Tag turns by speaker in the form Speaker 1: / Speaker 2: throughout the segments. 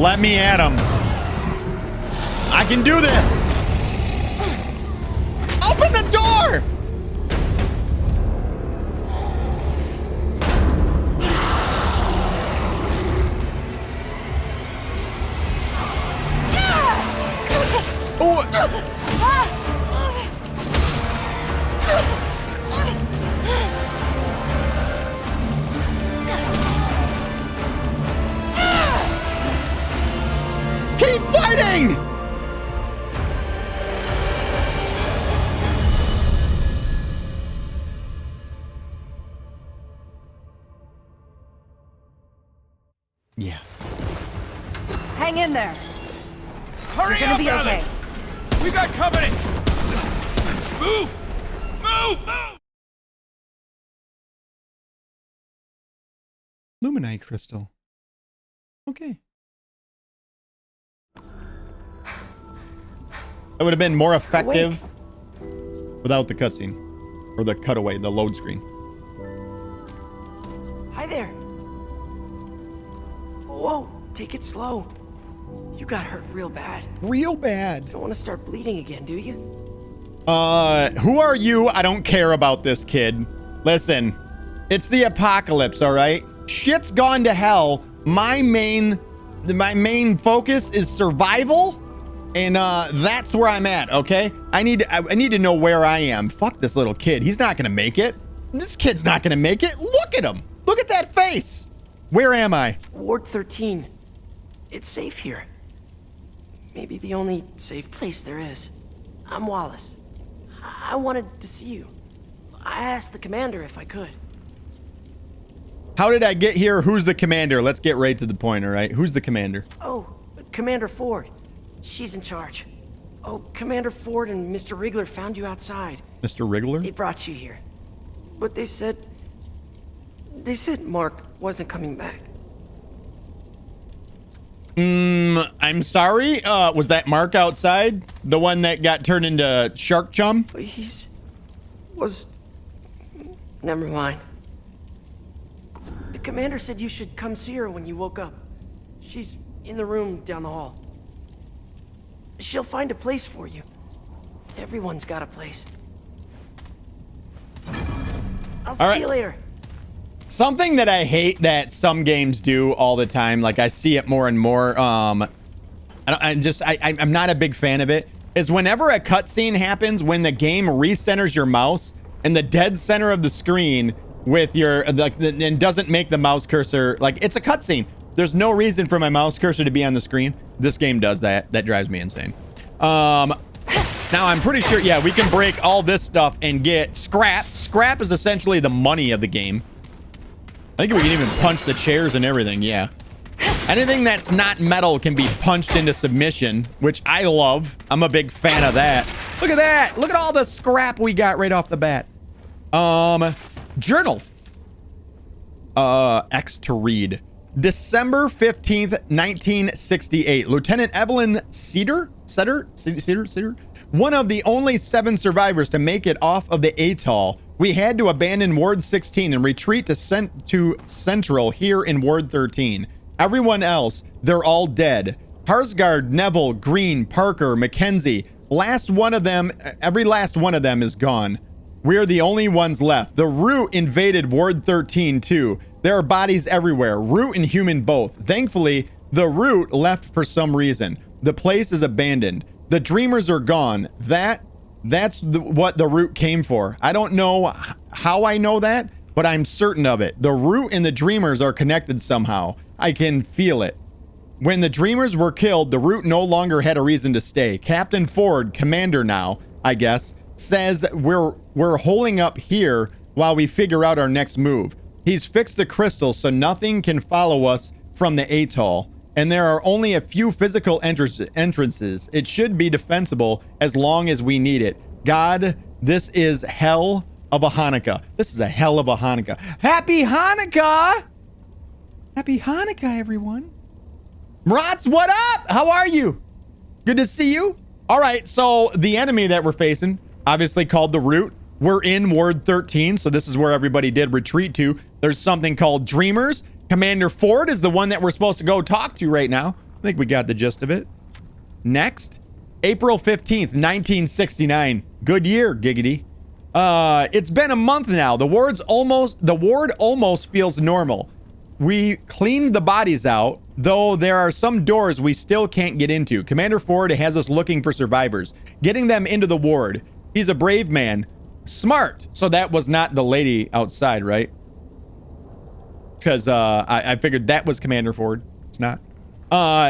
Speaker 1: Let me at him. I can do this. Open the door. Oh. Keep fighting! Yeah.
Speaker 2: Hang in there.
Speaker 3: Hurry
Speaker 2: You're gonna
Speaker 3: up,
Speaker 2: be
Speaker 3: Ellie!
Speaker 2: okay.
Speaker 3: We got company! Move! Move! Move!
Speaker 1: Luminite crystal. Okay. That would have been more effective without the cutscene. Or the cutaway, the load screen.
Speaker 4: Hi there. Whoa, take it slow. You got hurt real bad.
Speaker 1: Real bad.
Speaker 4: Don't want to start bleeding again, do you?
Speaker 1: Who are you? I don't care about this kid. Listen, it's the apocalypse, all right? Shit's gone to hell. My main focus is survival, and that's where I'm at, okay? I need to know where I am. Fuck this little kid. He's not gonna make it. This kid's not gonna make it. Look at him. Look at that face. Where am I?
Speaker 4: Ward 13. It's safe here. Maybe the only safe place there is. I'm Wallace. I wanted to see you. I asked the commander if I could.
Speaker 1: How did I get here? Who's the commander? Let's get right to the point, all right? Who's the commander?
Speaker 4: Oh, Commander Ford. She's in charge. Oh, Commander Ford and Mr. Wriggler found you outside.
Speaker 1: Mr. Wriggler?
Speaker 4: They brought you here. But they said Mark wasn't coming back.
Speaker 1: I'm sorry. Was that Mark outside? The one that got turned into shark chum?
Speaker 4: But never mind. The commander said you should come see her when you woke up. She's in the room down the hall. She'll find a place for you. Everyone's got a place. I'll see you later.
Speaker 1: Something that I hate that some games do all the time, like I see it more and more, I'm not a big fan of it, is whenever a cutscene happens, when the game recenters your mouse in the dead center of the screen with your, and doesn't make the mouse cursor, like it's a cutscene. There's no reason for my mouse cursor to be on the screen. This game does that. That drives me insane. Now I'm pretty sure, yeah, we can break all this stuff and get scrap. Scrap is essentially the money of the game. I think we can even punch the chairs and everything, yeah. Anything that's not metal can be punched into submission, which I love. I'm a big fan of that. Look at that. Look at all the scrap we got right off the bat. Journal. X to read. December 15th, 1968. Lieutenant Evelyn Cedar, one of the only 7 survivors to make it off of the atoll. We had to abandon Ward 16 and retreat to Central here in Ward 13. Everyone else, they're all dead. Harsgaard, Neville, Green, Parker, Mackenzie. Every last one of them is gone. We're the only ones left. The Root invaded Ward 13 too. There are bodies everywhere, Root and human both. Thankfully, the Root left for some reason. The place is abandoned. The Dreamers are gone. That's what the Root came for. I don't know how I know that, but I'm certain of it. The Root and the Dreamers are connected somehow. I can feel it. When the Dreamers were killed, the Root no longer had a reason to stay. Captain Ford, commander now, I guess, says we're holding up here while we figure out our next move. He's fixed the crystal so nothing can follow us from the atoll. And there are only a few physical entrances. It should be defensible as long as we need it. God, this is hell of a Hanukkah. This is a hell of a Hanukkah. Happy Hanukkah! Happy Hanukkah, everyone. Mratz, what up? How are you? Good to see you. All right, so the enemy that we're facing, obviously called the Root. We're in Ward 13, so this is where everybody did retreat to. There's something called Dreamers. Commander Ford is the one that we're supposed to go talk to right now. I think we got the gist of it. Next, April 15th, 1969. Good year, giggity. It's been a month now. The ward almost feels normal. We cleaned the bodies out, though there are some doors we still can't get into. Commander Ford has us looking for survivors, getting them into the ward. He's a brave man. Smart. So that was not the lady outside, right? Because I figured that was Commander Ford. It's not.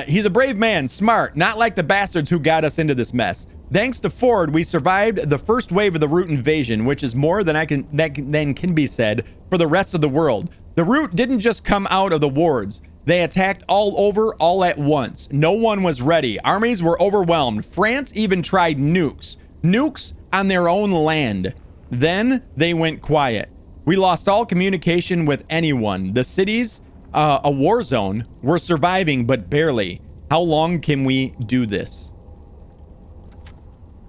Speaker 1: He's a brave man, smart, not like the bastards who got us into this mess. Thanks to Ford, we survived the first wave of the Root invasion, which is more than can be said for the rest of the world. The Root didn't just come out of the wards. They attacked all over, all at once. No one was ready. Armies were overwhelmed. France even tried nukes. Nukes on their own land. Then they went quiet. We lost all communication with anyone. The cities, a war zone, were surviving, but barely. How long can we do this?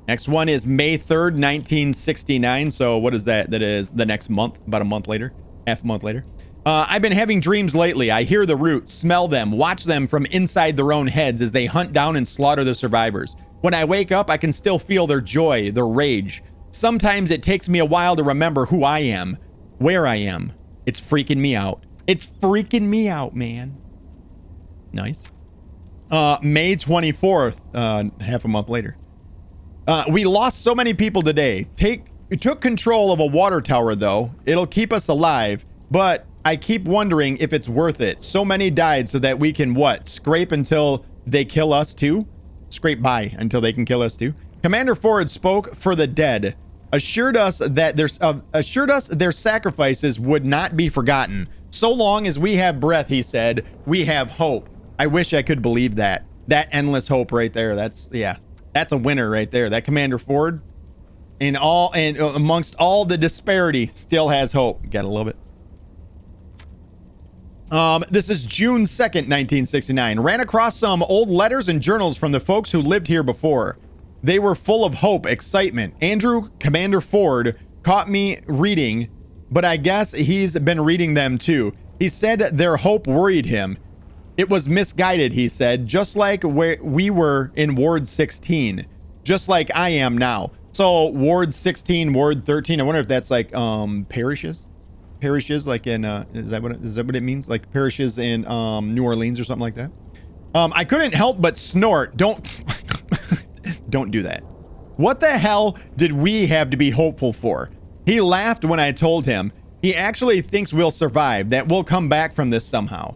Speaker 1: Next one is May 3rd, 1969. So what is that? That is the next month, about a month later, half a month later. I've been having dreams lately. I hear the Root, smell them, watch them from inside their own heads as they hunt down and slaughter the survivors. When I wake up, I can still feel their joy, their rage. Sometimes it takes me a while to remember who I am, where I am. It's freaking me out. It's freaking me out, man. Nice. May 24th, half a month later. We lost so many people today. We took control of a water tower, though. It'll keep us alive, but I keep wondering if it's worth it. So many died so that we can, what, scrape until they kill us too? Scrape by until they can kill us too. Commander Ford spoke for the dead, assured us their sacrifices would not be forgotten. So long as we have breath, he said, we have hope. I wish I could believe that. That endless hope right there. That's a winner right there. That Commander Ford, amongst all the disparity, still has hope. Got a little bit. This is June 2nd, 1969. Ran across some old letters and journals from the folks who lived here before. They were full of hope, excitement. Andrew, Commander Ford, caught me reading, but I guess he's been reading them too. He said their hope worried him. It was misguided, he said, just like where we were in Ward 16, just like I am now. So Ward 16, Ward 13, I wonder if that's like parishes? Parishes like in, is that what it means? Like parishes in New Orleans or something like that? I couldn't help but snort. Don't do that. What the hell did we have to be hopeful for? He laughed when I told him. He actually thinks we'll survive, that we'll come back from this somehow.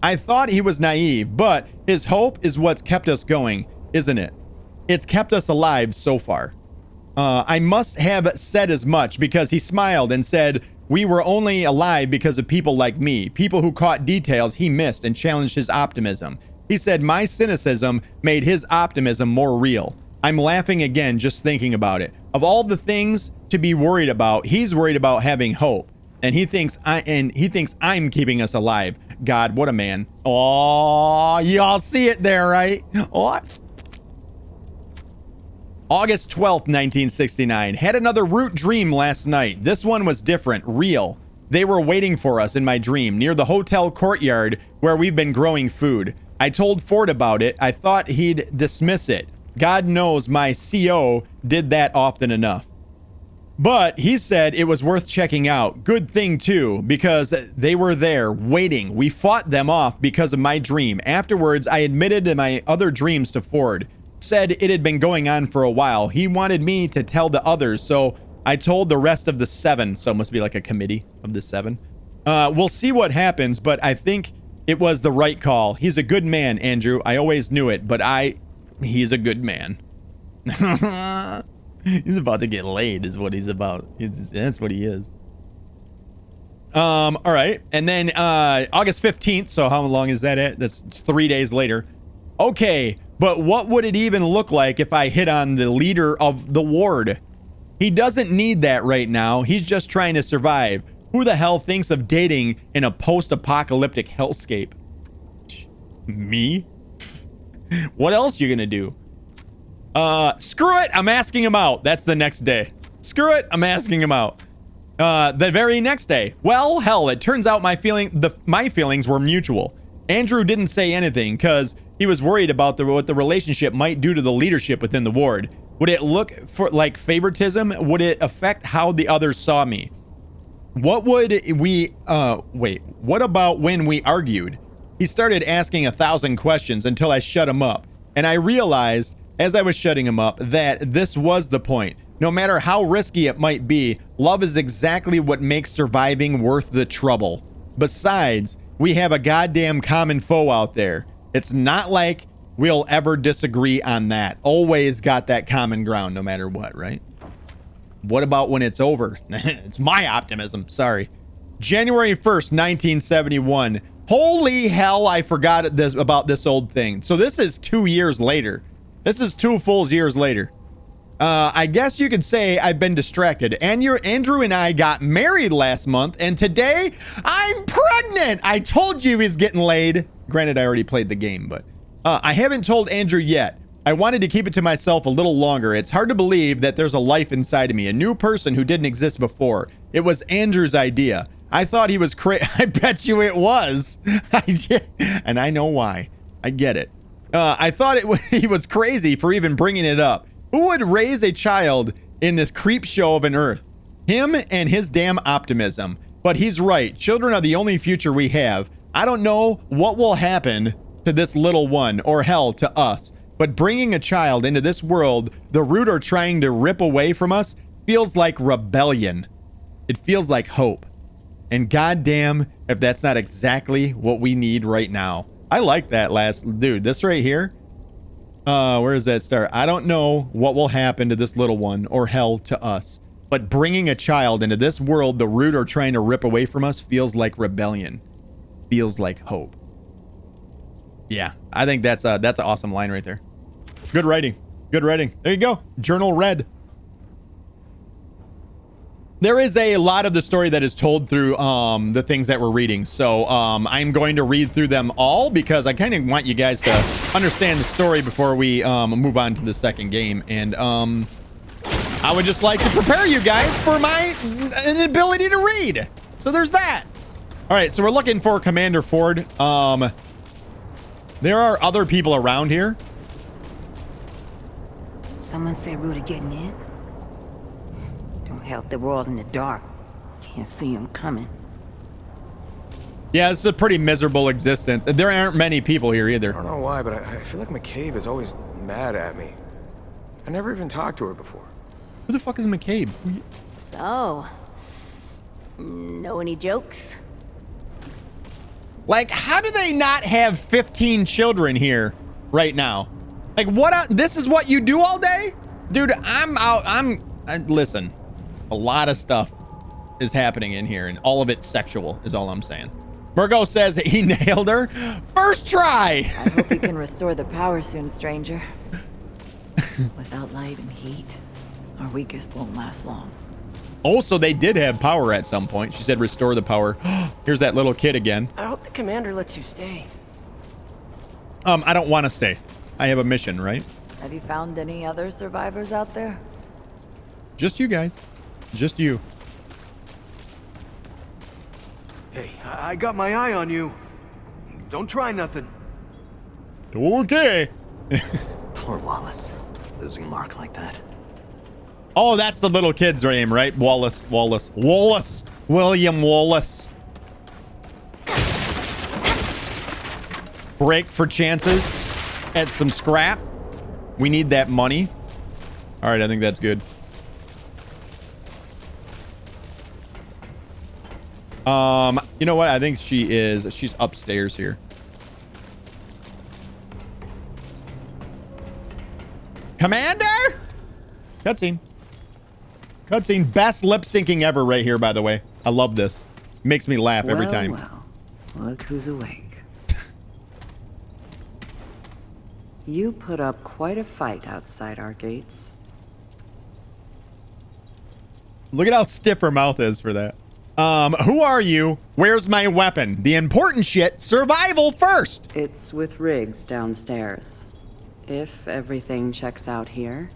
Speaker 1: I thought he was naive, but his hope is what's kept us going, isn't it? It's kept us alive so far. I must have said as much because he smiled and said we were only alive because of people like me, people who caught details he missed and challenged his optimism. He said my cynicism made his optimism more real. I'm laughing again just thinking about it. Of all the things to be worried about, he's worried about having hope. And he thinks I'm keeping us alive. God, what a man. Oh, y'all see it there, right? What? August 12th, 1969. Had another Root dream last night. This one was different, real. They were waiting for us in my dream near the hotel courtyard where we've been growing food. I told Ford about it. I thought he'd dismiss it. God knows my CO did that often enough. But he said it was worth checking out. Good thing too, because they were there waiting. We fought them off because of my dream. Afterwards, I admitted my other dreams to Ford. Said it had been going on for a while. He wanted me to tell the others, so I told the rest of the 7. So it must be like a committee of the 7. We'll see what happens, but I think it was the right call. He's a good man, Andrew. I always knew it, but he's a good man. He's about to get laid is what he's about. That's what he is. All right. And then August 15th. So how long is that at? That's 3 days later. Okay. But what would it even look like if I hit on the leader of the ward? He doesn't need that right now. He's just trying to survive. Who the hell thinks of dating in a post-apocalyptic hellscape? Me? What else you gonna do? Screw it, I'm asking him out. That's the next day. Screw it, I'm asking him out. The very next day. Well, hell, it turns out my feelings were mutual. Andrew didn't say anything because he was worried about what the relationship might do to the leadership within the ward. Would it look for like favoritism? Would it affect how the others saw me? What would we, what about when we argued? He started asking 1,000 questions until I shut him up. And I realized as I was shutting him up that this was the point. No matter how risky it might be, love is exactly what makes surviving worth the trouble. Besides, we have a goddamn common foe out there. It's not like we'll ever disagree on that. Always got that common ground no matter what, right? What about when it's over? It's my optimism. Sorry. January 1st, 1971. Holy hell, I forgot about this old thing. So this is 2 years later. This is 2 full years later. I guess you could say I've been distracted. Andrew and I got married last month, and today I'm pregnant. I told you he's getting laid. Granted, I already played the game, but I haven't told Andrew yet. I wanted to keep it to myself a little longer. It's hard to believe that there's a life inside of me, a new person who didn't exist before. It was Andrew's idea. I thought he was crazy. I bet you it was. And I know why. I get it. I thought he was crazy for even bringing it up. Who would raise a child in this creep show of an earth? Him and his damn optimism. But he's right. Children are the only future we have. I don't know what will happen to this little one, or hell, to us. But bringing a child into this world the root are trying to rip away from us feels like rebellion. It feels like hope. And goddamn if that's not exactly what we need right now. I like that last dude. This right here. Where does that start? I don't know what will happen to this little one, or hell, to us. But bringing a child into this world the root are trying to rip away from us feels like rebellion. Feels like hope. Yeah, I think that's an awesome line right there. Good writing. Good writing. There you go. Journal read. There is a lot of the story that is told through the things that we're reading. So I'm going to read through them all because I kind of want you guys to understand the story before we move on to the second game. And I would just like to prepare you guys for my inability to read. So there's that. All right, so we're looking for Commander Ford. There are other people around here.
Speaker 5: Someone say Rudy getting in? Don't help that we're all in the dark. Can't see him coming.
Speaker 1: Yeah, it's a pretty miserable existence. There aren't many people here either.
Speaker 6: I don't know why, but I feel like McCabe is always mad at me. I never even talked to her before.
Speaker 1: Who the fuck is McCabe?
Speaker 5: So, know any jokes?
Speaker 1: Like, how do they not have 15 children here right now? Like, what? This is what you do all day? Dude, I'm out. Listen, a lot of stuff is happening in here, and all of it's sexual, is all I'm saying. Virgo says he nailed her. First try.
Speaker 2: I hope you can restore the power soon, stranger. Without light and heat, our weakest won't last long.
Speaker 1: Oh, so they did have power at some point. She said restore the power. Here's that little kid again.
Speaker 4: I hope the commander lets you stay.
Speaker 1: I don't want to stay. I have a mission, right?
Speaker 2: Have you found any other survivors out there?
Speaker 1: Just you guys. Just you.
Speaker 7: Hey, I got my eye on you. Don't try nothing.
Speaker 1: Okay.
Speaker 8: Poor Wallace. Losing Mark like that.
Speaker 1: Oh, that's the little kid's name, right? Wallace. William Wallace. Break for chances at some scrap. We need that money. All right, I think that's good. You know what? I think she's upstairs here. Commander? Cutscene. Cutscene. Best lip syncing ever right here, by the way. I love this. Makes me laugh every time.
Speaker 2: Well, look who's awake. You put up quite a fight outside our gates.
Speaker 1: Look at how stiff her mouth is for that. Who are you? Where's my weapon? The important shit, survival first.
Speaker 2: It's with Riggs downstairs. If everything checks out here,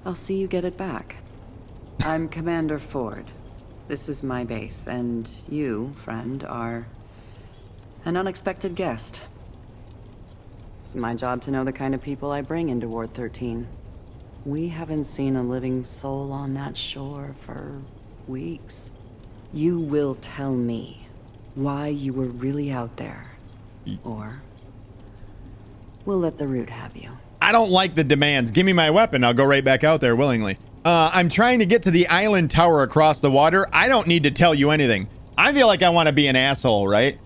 Speaker 2: I'll see you get it back. I'm Commander Ford. This is my base, and you, friend, are An unexpected guest. It's my job to know the kind of people I bring into Ward 13. We haven't seen a living soul on that shore for weeks. You will tell me why you were really out there. Or we'll let the root have you.
Speaker 1: I don't like the demands. Give me my weapon. I'll go right back out there willingly. I'm trying to get to the island tower across the water. I don't need to tell you anything. I feel like I want to be an asshole, right?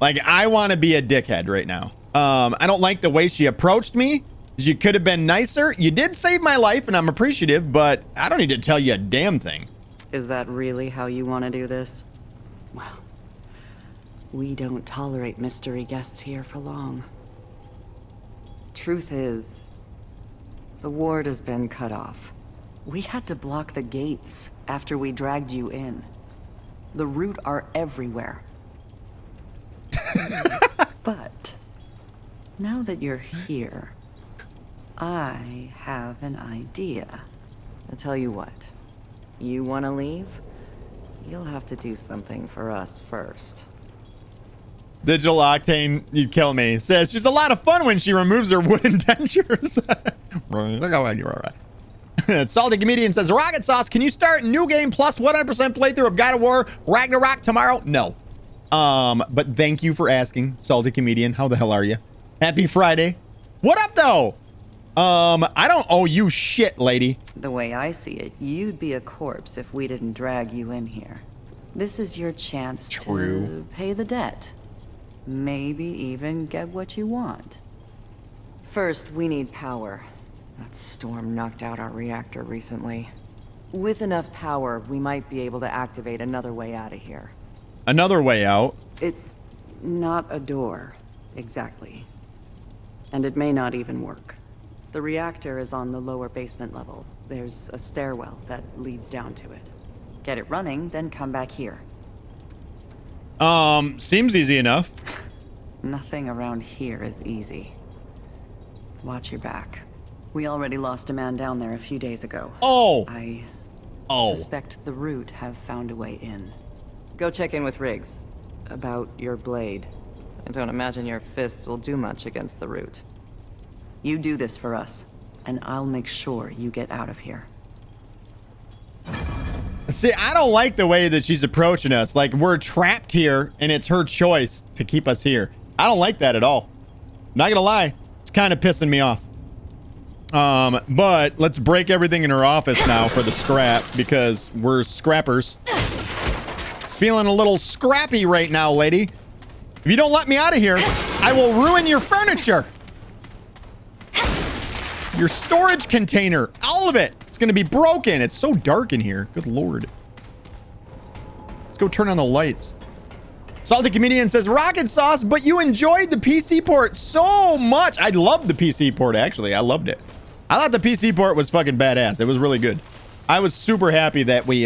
Speaker 1: Like, I want to be a dickhead right now. I don't like the way she approached me. You could have been nicer. You did save my life, and I'm appreciative, but I don't need to tell you a damn thing.
Speaker 2: Is that really how you want to do this? Well, we don't tolerate mystery guests here for long. Truth is, the ward has been cut off. We had to block the gates after we dragged you in. The root are everywhere. But now that you're here, I have an idea. I'll tell you what. You want to leave? You'll have to do something for us first.
Speaker 1: Digital Octane, you'd kill me. Says she's a lot of fun when she removes her wooden dentures. You're all right. Salty Comedian says, Rockitsauce, can you start new game plus 100% playthrough of God of War Ragnarok tomorrow? No. But thank you for asking, Salty Comedian. How the hell are you? Happy Friday. What up, though? I don't owe you shit, lady.
Speaker 2: The way I see it, you'd be a corpse if we didn't drag you in here. This is your chance to pay the debt. Maybe even get what you want. First, we need power. That storm knocked out our reactor recently. With enough power, we might be able to activate another way out of here.
Speaker 1: Another way out?
Speaker 2: It's not a door, exactly. And it may not even work. The reactor is on the lower basement level. There's a stairwell that leads down to it. Get it running, then come back here.
Speaker 1: Seems easy enough.
Speaker 2: Nothing around here is easy. Watch your back. We already lost a man down there a few days ago.
Speaker 1: Oh!
Speaker 2: I suspect the root have found a way in. Go check in with Riggs. About your blade. I don't imagine your fists will do much against the root. You do this for us, and I'll make sure you get out of here.
Speaker 1: See, I don't like the way that she's approaching us. Like, we're trapped here, and it's her choice to keep us here. I don't like that at all. Not gonna lie. It's kind of pissing me off. But let's break everything in her office now for the scrap, because we're scrappers. Feeling a little scrappy right now, lady. If you don't let me out of here, I will ruin your furniture. Your storage container, all of it. It's gonna be broken. It's so dark in here. Good lord. Let's go turn on the lights. Salty Comedian says, Rockitsauce, but you enjoyed the PC port so much. I loved the PC port, actually. I loved it. I thought the PC port was fucking badass. It was really good. I was super happy that we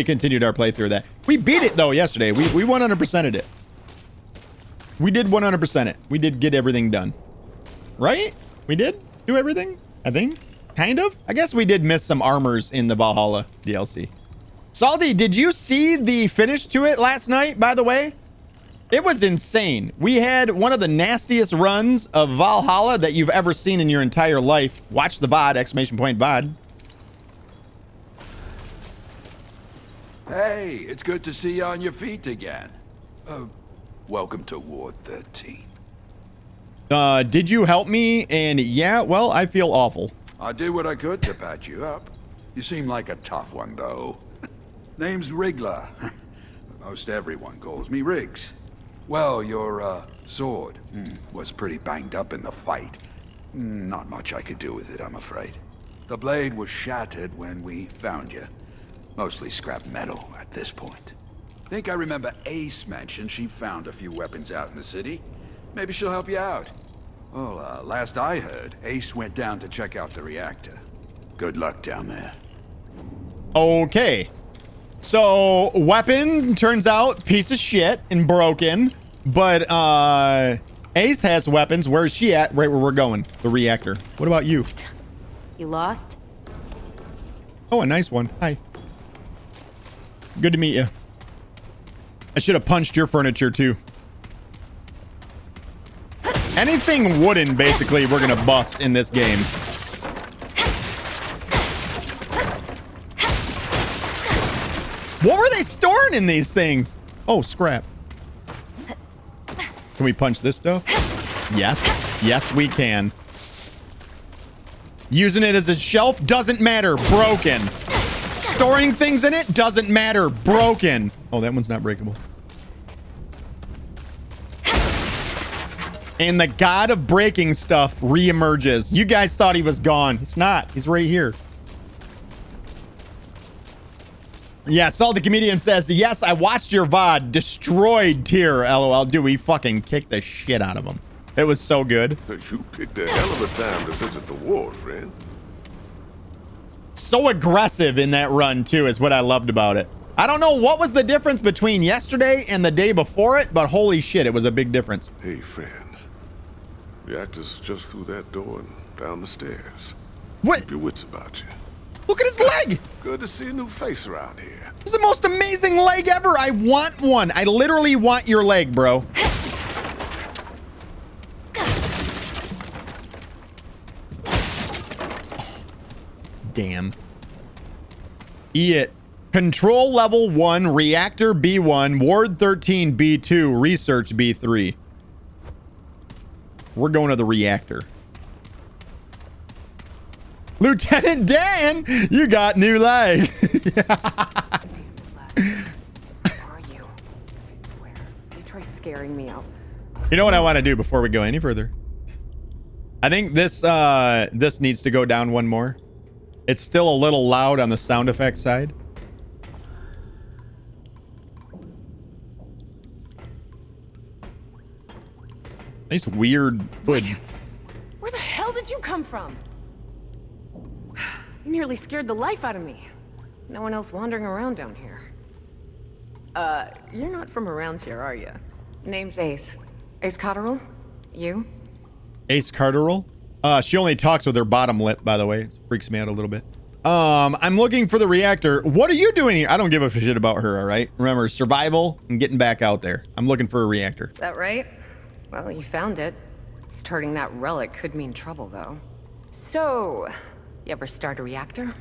Speaker 1: continued our playthrough of that. We beat it, though, yesterday. We 100%ed it. We did 100% it. We did get everything done. Right? We did do everything, I think. Kind of. I guess we did miss some armors in the Valhalla DLC. Salty, did you see the finish to it last night, by the way? It was insane. We had one of the nastiest runs of Valhalla that you've ever seen in your entire life. Watch the VOD, exclamation point VOD.
Speaker 3: Hey, it's good to see you on your feet again. Welcome to Ward 13.
Speaker 1: Did you help me? And yeah, well, I feel awful.
Speaker 3: I did what I could to patch you up. You seem like a tough one, though. Name's Wriggler. Most everyone calls me Riggs. Well, your, sword was pretty banged up in the fight. Not much I could do with it, I'm afraid. The blade was shattered when we found you. Mostly scrap metal at this point. Think I remember Ace mentioned she found a few weapons out in the city. Maybe she'll help you out. Well, last I heard, Ace went down to check out the reactor. Good luck down there.
Speaker 1: Okay. So, weapon, turns out, piece of shit and broken. But, Ace has weapons. Where's she at? Right where we're going. The reactor. What about you?
Speaker 5: You lost?
Speaker 1: Oh, a nice one. Hi. Good to meet you. I should have punched your furniture, too. Anything wooden, basically, we're gonna bust in this game. What were they storing in these things? Oh, scrap. Can we punch this stuff? Yes. Yes, we can. Using it as a shelf doesn't matter. Broken. Storing things in it doesn't matter. Broken. Oh, that one's not breakable. And the god of breaking stuff reemerges. You guys thought he was gone. He's not. He's right here. Yeah, Salt the Comedian says, yes, I watched your VOD. Destroyed tier, LOL. Dude, we fucking kicked the shit out of him. It was so good.
Speaker 9: You picked a hell of a time to visit the ward, friend.
Speaker 1: So aggressive in that run, too, is what I loved about it. I don't know what was the difference between yesterday and the day before it, but holy shit, it was a big difference.
Speaker 9: Hey, friend. The actor's just through that door and down the stairs.
Speaker 1: What?
Speaker 9: Keep your wits about you.
Speaker 1: Look at his leg.
Speaker 9: Good to see a new face around here.
Speaker 1: It's the most amazing leg ever. I want one. I literally want your leg, bro. Damn. It. Control level 1, reactor B1, ward 13 B2, research B3. We're going to the reactor. Lieutenant Dan, you got new leg.
Speaker 10: Where are you? I swear, you try scaring me out.
Speaker 1: You know what I want to do before we go any further? I think this this needs to go down one more. It's still a little loud on the sound effect side. Nice weird wood.
Speaker 10: Where the hell did you come from? You nearly scared the life out of me. No one else wandering around down here. You're not from around here, are you? Name's Ace. Ace Cotterill? You?
Speaker 1: Ace Cotterill? She only talks with her bottom lip, by the way. It freaks me out a little bit. I'm looking for the reactor. What are you doing here? I don't give a shit about her, all right? Remember, survival and getting back out there. I'm looking for a reactor.
Speaker 10: Is that right? Well, you found it. Starting that relic could mean trouble, though. So, you ever start a reactor?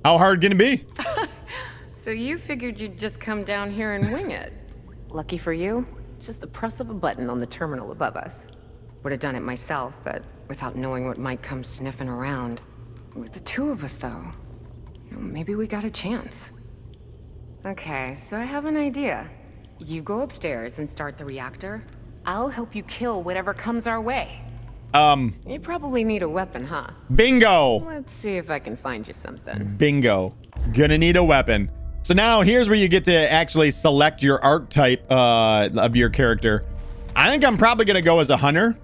Speaker 1: How hard can it be?
Speaker 10: So you figured you'd just come down here and wing it. Lucky for you, just the press of a button on the terminal above us. Would have done it myself, but without knowing what might come sniffing around. With the two of us, though, maybe we got a chance. Okay, so I have an idea. You go upstairs and start the reactor. I'll help you kill whatever comes our way. You probably need a weapon, huh?
Speaker 1: Bingo!
Speaker 10: Let's see if I can find you something.
Speaker 1: Bingo. Gonna need a weapon. So now here's where you get to actually select your archetype of your character. I think I'm probably gonna go as a hunter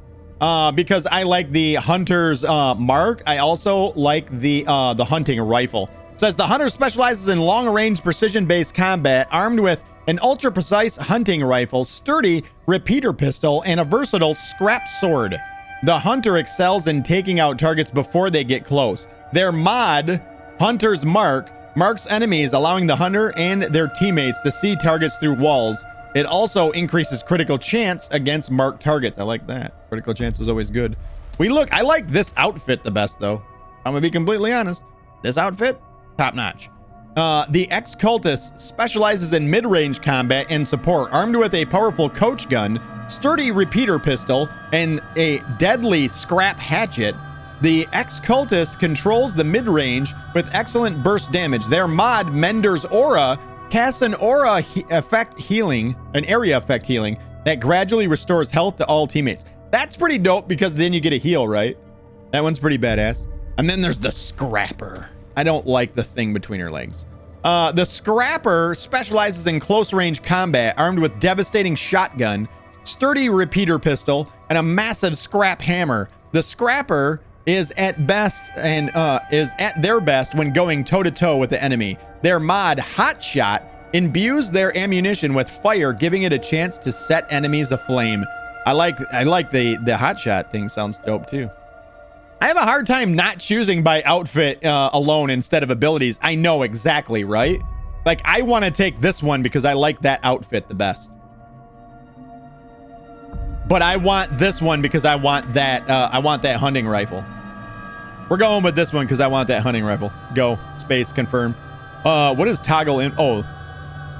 Speaker 1: because I like the hunter's mark. I also like the hunting rifle. It says the hunter specializes in long-range precision-based combat, armed with an ultra-precise hunting rifle, sturdy repeater pistol, and a versatile scrap sword. The hunter excels in taking out targets before they get close. Their mod, Hunter's Mark, marks enemies, allowing the hunter and their teammates to see targets through walls. It also increases critical chance against marked targets. I like that. Critical chance is always good. I like this outfit the best, though. I'm gonna be completely honest. This outfit, top notch. The ex-cultist specializes in mid-range combat and support, armed with a powerful coach gun, sturdy repeater pistol, and a deadly scrap hatchet. The ex-cultist controls the mid-range with excellent burst damage. Their mod, Mender's Aura, casts an area effect healing that gradually restores health to all teammates. That's pretty dope because then you get a heal, right? That one's pretty badass. And then there's the Scrapper. I don't like the thing between her legs. The Scrapper specializes in close-range combat, armed with devastating shotgun, sturdy repeater pistol, and a massive scrap hammer. The Scrapper is at their best when going toe-to-toe with the enemy. Their mod, Hot Shot, imbues their ammunition with fire, giving it a chance to set enemies aflame. I like the Hot Shot thing. Sounds dope too. I have a hard time not choosing by outfit alone instead of abilities. I know exactly, right? Like, I want to take this one because I like that outfit the best. But I want this one because I want that hunting rifle. We're going with this one because I want that hunting rifle. Go. Space. Confirm. What is toggle in? Oh.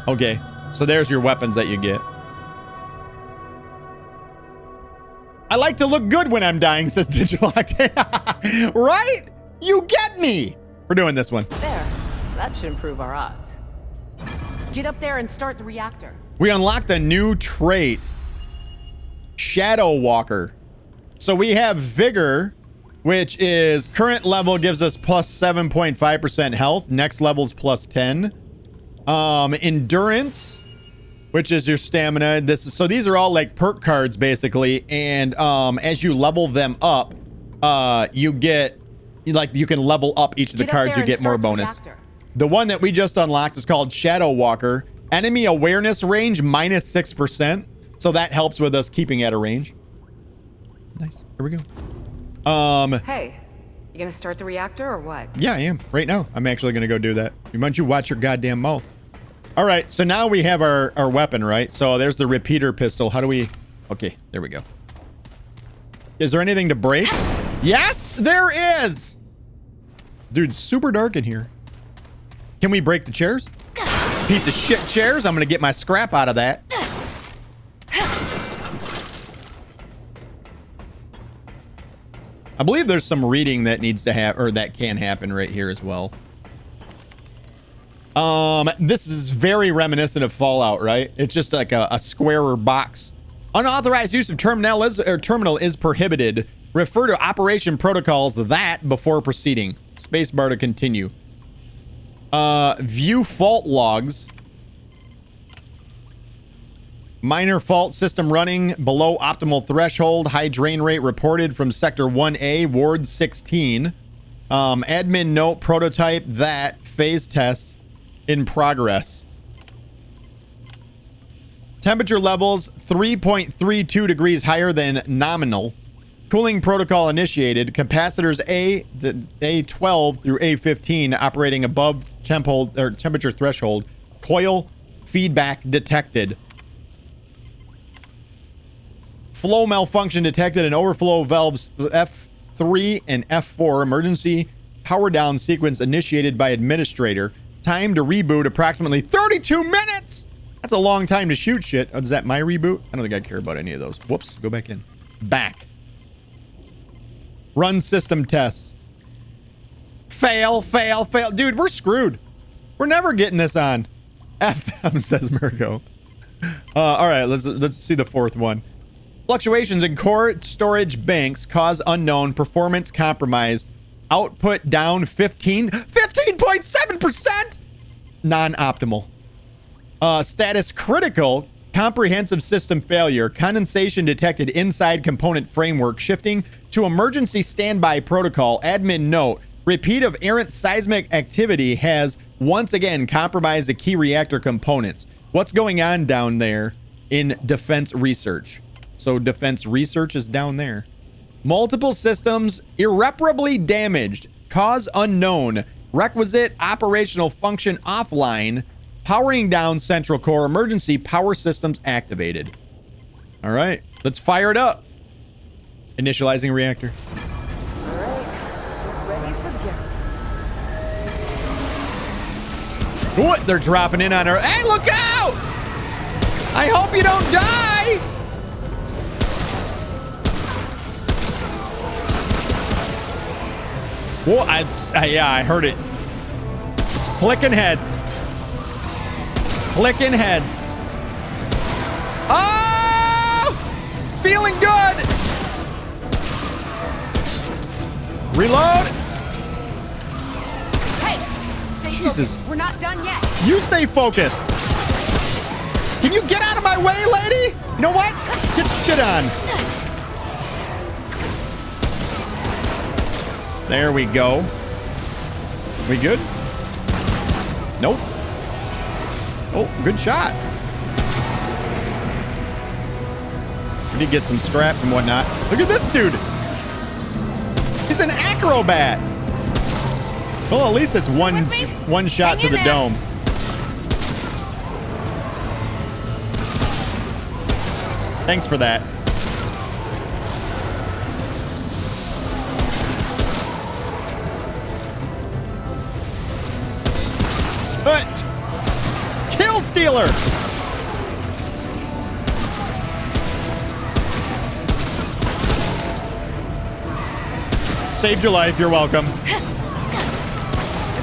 Speaker 1: Okay. So there's your weapons that you get. I like to look good when I'm dying, says Digital Octane. Right? You get me. We're doing this one.
Speaker 10: There. That should improve our odds. Get up there and start the reactor.
Speaker 1: We unlocked a new trait. Shadow Walker. So we have Vigor, which is current level gives us plus 7.5% health. Next level's plus 10. Endurance, which is your stamina. So these are all like perk cards basically. And as you level them up, you get you can level up each of the cards. You get more bonus. The one that we just unlocked is called Shadow Walker. Enemy awareness range minus 6%. So that helps with us keeping at a range. Nice. Here we go.
Speaker 10: Hey, you gonna start the reactor or what?
Speaker 1: Yeah, I am. Right now. I'm actually gonna go do that. Why don't you watch your goddamn mouth? All right. So now we have our weapon, right? So there's the repeater pistol. How do we... Okay, there we go. Is there anything to break? Yes, there is! Dude, super dark in here. Can we break the chairs? Piece of shit chairs. I'm gonna get my scrap out of that. I believe there's some reading that needs to have, or that can happen right here as well. This is very reminiscent of Fallout, right? It's just like a squarer box. Unauthorized use of terminal is prohibited. Refer to operation protocols that before proceeding. Spacebar to continue. View fault logs. Minor fault system running below optimal threshold. High drain rate reported from Sector 1A, Ward 16. Admin note prototype that phase test in progress. Temperature levels 3.32 degrees higher than nominal. Cooling protocol initiated. Capacitors A12 through A15 operating above temperature threshold. Coil feedback detected. Flow malfunction detected in overflow valves F3 and F4. Emergency power down sequence initiated by administrator. Time to reboot approximately 32 minutes. That's a long time to shoot shit. Oh, is that my reboot? I don't think I care about any of those. Whoops. Go back in. Back. Run system tests. Fail, fail, fail. Dude, we're screwed. We're never getting this on. F them, says Mirko. All right, let's see the fourth one. Fluctuations in core storage banks cause unknown. Performance compromised. Output down 15.7%. Non-optimal. Status critical. Comprehensive system failure. Condensation detected inside component framework. Shifting to emergency standby protocol. Admin note. Repeat of errant seismic activity has once again compromised the key reactor components. What's going on down there in defense research? So defense research is down there. Multiple systems irreparably damaged. Cause unknown. Requisite operational function offline. Powering down central core. Emergency power systems activated. All right, let's fire it up. Initializing reactor.
Speaker 2: All right, ready for
Speaker 1: What? They're dropping in on her. Hey, look out! I hope you don't die! Whoa, yeah, I heard it. Clicking heads. Clicking heads. Oh! Feeling good! Reload!
Speaker 10: Hey! Stay
Speaker 1: Jesus.
Speaker 10: focused. We're not done yet.
Speaker 1: You stay focused. Can you get out of my way, lady? You know what? Get shit on. There we go. We good? Nope. Oh, good shot. We need to get some scrap and whatnot. Look at this dude. He's an acrobat. Well, at least it's one shot to the dome. Thanks for that. stealer. Saved your life. You're welcome.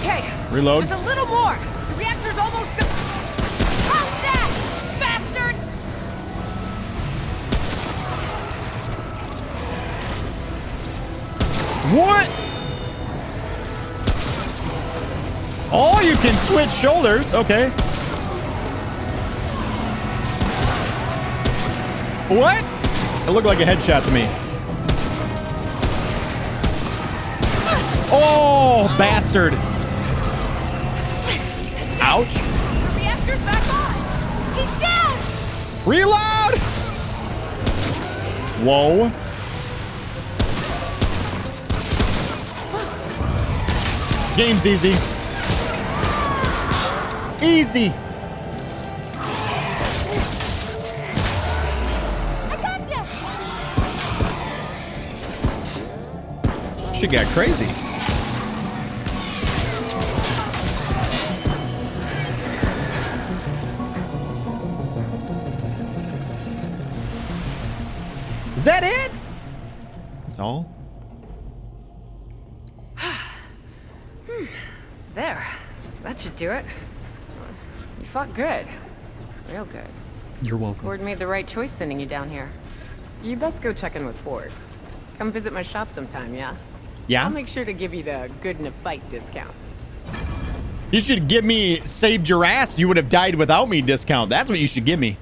Speaker 11: Okay.
Speaker 1: Reload.
Speaker 11: Just a little more. The reactor's almost done. How's that, bastard?
Speaker 1: What? Oh, you can switch shoulders. Okay. What? It looked like a headshot to me. Oh, bastard. Ouch.
Speaker 11: The reactor's back on. He's down.
Speaker 1: Reload. Whoa. Game's easy. Easy.
Speaker 11: I got you.
Speaker 1: She got crazy. Is that it? That's all?
Speaker 10: There. That should do it. You fought good. Real good.
Speaker 1: You're welcome.
Speaker 10: Ford made the right choice sending you down here. You best go check in with Ford. Come visit my shop sometime, yeah?
Speaker 1: Yeah?
Speaker 10: I'll make sure to give you the good in a fight discount.
Speaker 1: You should give me saved your ass. You would have died without me discount. That's what you should give me.